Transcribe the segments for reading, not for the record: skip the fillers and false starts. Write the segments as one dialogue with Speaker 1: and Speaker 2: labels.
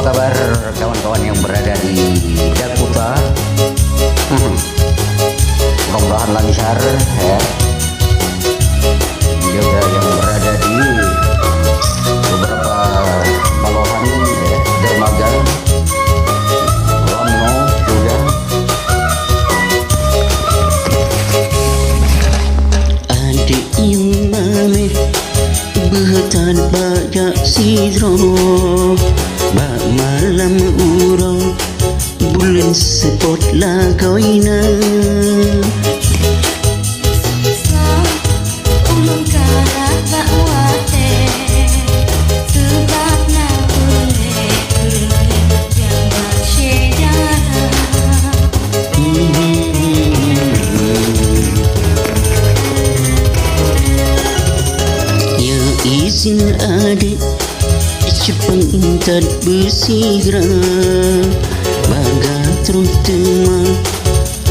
Speaker 1: kabar kawan-kawan yang berada di Dakota? Mudah-mudahan lancar ya. Juga yang berada di beberapa balohan ya, dermaga, Lamno juga.
Speaker 2: Adik imame behetan bajak sidro, bak malam urang bulan sepot lagoina. Izin adik cepang intat bersigra, baga terus teman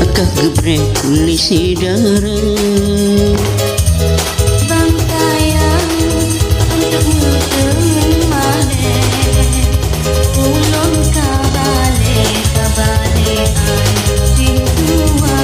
Speaker 2: akak gebrek kulit sedara.
Speaker 3: Bangkaian untukmu temale, ulun kabale anjing tua.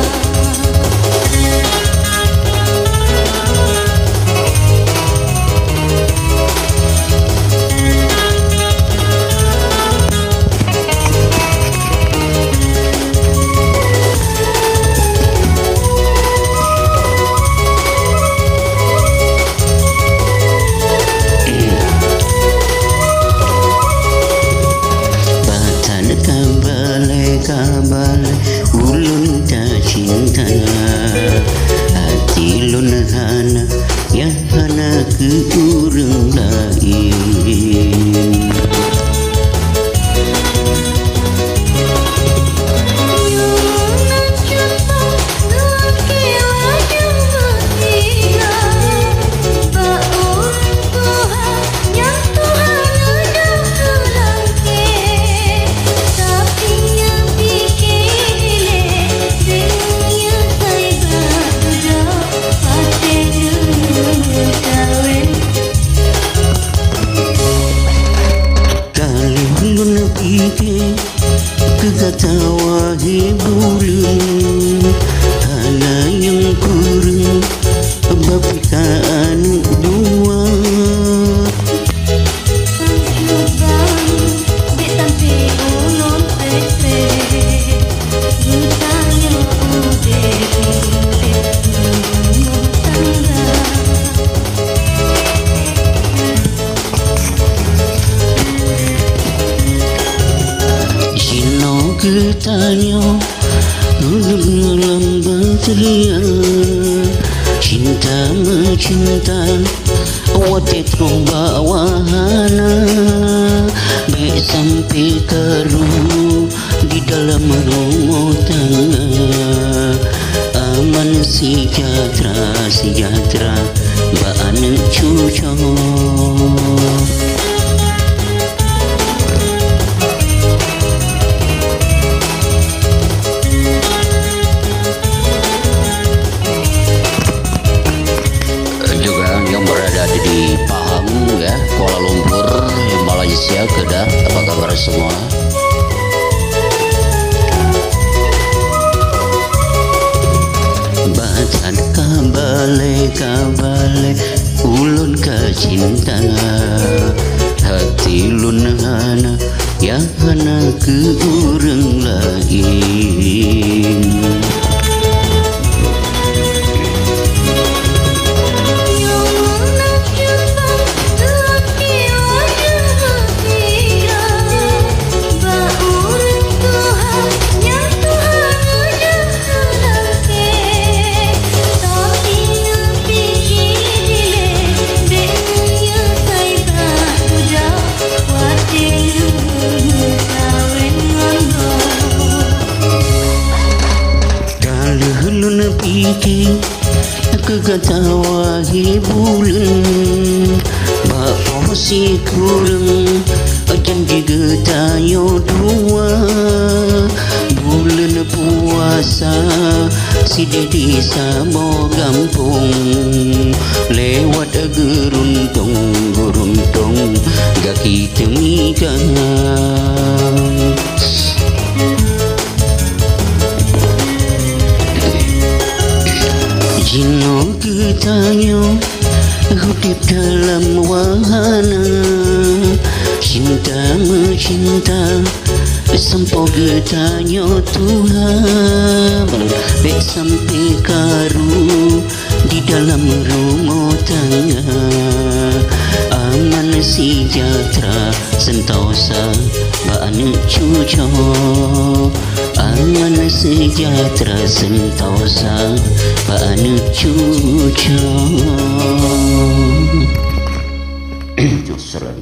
Speaker 2: Kabal ulun tak cinta, hati lun hana ya hana ke urang lain. Kegatawa bulan hana yang kurang bapikaan dua. Ketanya duduk dalam bateria, cinta mencinta awak terubah wahana, baik sampai karu di dalam rumah tangga. Aman sejahtera sejahtera bak anak cucu.
Speaker 1: Di Pahang ya, Kuala Lumpur, Malaysia, Kedah, apa kabar semua?
Speaker 2: Batan kabale ulun ka cinta, hati lun hana ya hana ke urang lain. Kegatawa bulan bak si kurang janji getayo dua bulan puasa si dedi samo gampung lewat geruntung gak kita mikah. Jino getanyo hudip dalam wahana cinta mencinta sampo getanyo Tuhan bek sampai karu di dalam rumah tangga aman sejahtera sentosa ba'an cuco aman sejahtera sentosa ba'an cuco.
Speaker 1: Justru